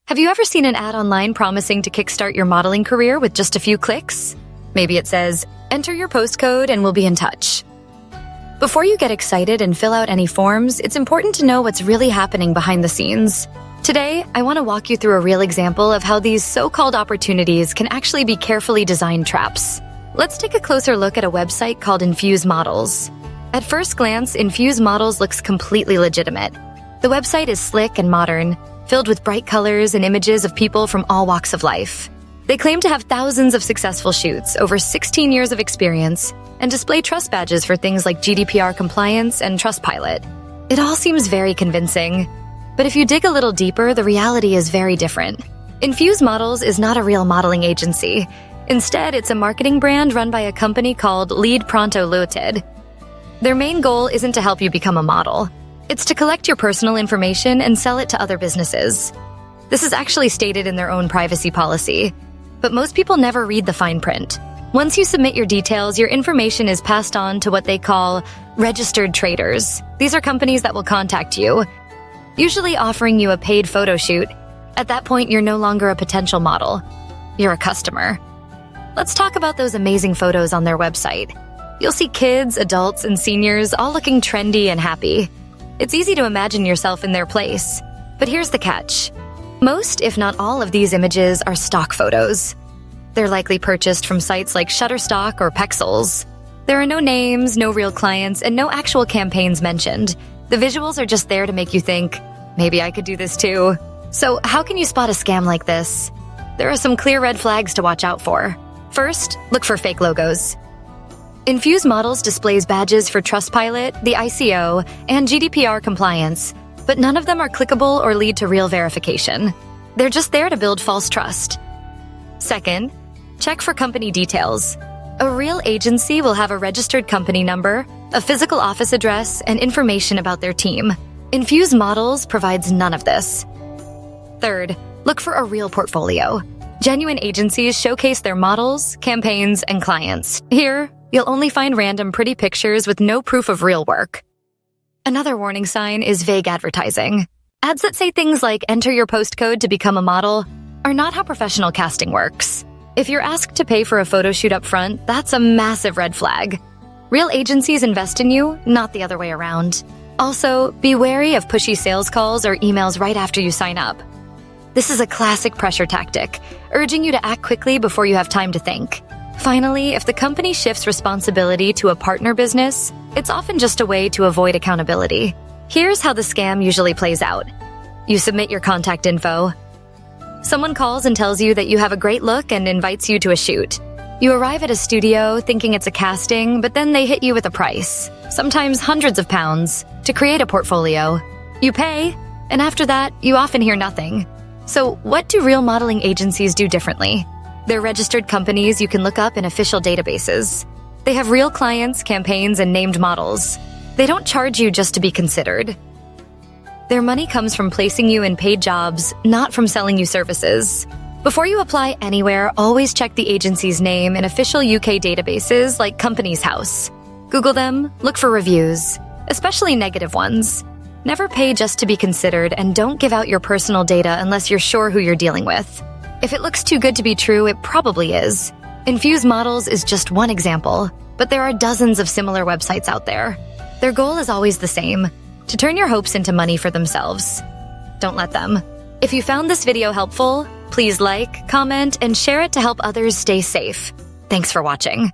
Have you ever seen an ad online promising to kickstart your modeling career with just a few clicks? Maybe it says, "Enter your postcode and we'll be in touch." Before you get excited and fill out any forms, it's important to know what's really happening behind the scenes. Today, I want to walk you through a real example of how these so-called opportunities can actually be carefully designed traps. Let's take a closer look at a website called Infuse Models. At first glance, Infuse Models looks completely legitimate. The website is slick and modern, filled with bright colors and images of people from all walks of life. They claim to have thousands of successful shoots, over 16 years of experience, and display trust badges for things like GDPR compliance and Trustpilot. It all seems very convincing. But if you dig a little deeper, the reality is very different. Infuse Models is not a real modeling agency. Instead, it's a marketing brand run by a company called Lead Pronto Limited. Their main goal isn't to help you become a model. It's to collect your personal information and sell it to other businesses. This is actually stated in their own privacy policy, but most people never read the fine print. Once you submit your details, your information is passed on to what they call registered traders. These are companies that will contact you, usually offering you a paid photo shoot. At that point, you're no longer a potential model. You're a customer. Let's talk about those amazing photos on their website. You'll see kids, adults, and seniors all looking trendy and happy. It's easy to imagine yourself in their place. But here's the catch. Most, if not all, of these images are stock photos. They're likely purchased from sites like Shutterstock or Pexels. There are no names, no real clients, and no actual campaigns mentioned. The visuals are just there to make you think, maybe I could do this too. So how can you spot a scam like this? There are some clear red flags to watch out for. First, look for fake logos. Infuse Models displays badges for Trustpilot, the ICO, and GDPR compliance, but none of them are clickable or lead to real verification. They're just there to build false trust. Second, check for company details. A real agency will have a registered company number, a physical office address, and information about their team. Infuse Models provides none of this. Third, look for a real portfolio. Genuine agencies showcase their models, campaigns, and clients. Here, you'll only find random pretty pictures with no proof of real work. Another warning sign is vague advertising. Ads that say things like "enter your postcode to become a model" are not how professional casting works. If you're asked to pay for a photo shoot up front, that's a massive red flag. Real agencies invest in you, not the other way around. Also, be wary of pushy sales calls or emails right after you sign up. This is a classic pressure tactic, urging you to act quickly before you have time to think. Finally, if the company shifts responsibility to a partner business, it's often just a way to avoid accountability. Here's how the scam usually plays out. You submit your contact info. Someone calls and tells you that you have a great look and invites you to a shoot. You arrive at a studio thinking it's a casting, but then they hit you with a price, sometimes hundreds of pounds, to create a portfolio. You pay, and after that, you often hear nothing. So what do real modeling agencies do differently? They're registered companies you can look up in official databases. They have real clients, campaigns, and named models. They don't charge you just to be considered. Their money comes from placing you in paid jobs, not from selling you services. Before you apply anywhere, always check the agency's name in official UK databases like Companies House. Google them, look for reviews, especially negative ones. Never pay just to be considered, and don't give out your personal data unless you're sure who you're dealing with. If it looks too good to be true, it probably is. Infuse Models is just one example, but there are dozens of similar websites out there. Their goal is always the same: to turn your hopes into money for themselves. Don't let them. If you found this video helpful, please like, comment, and share it to help others stay safe. Thanks for watching.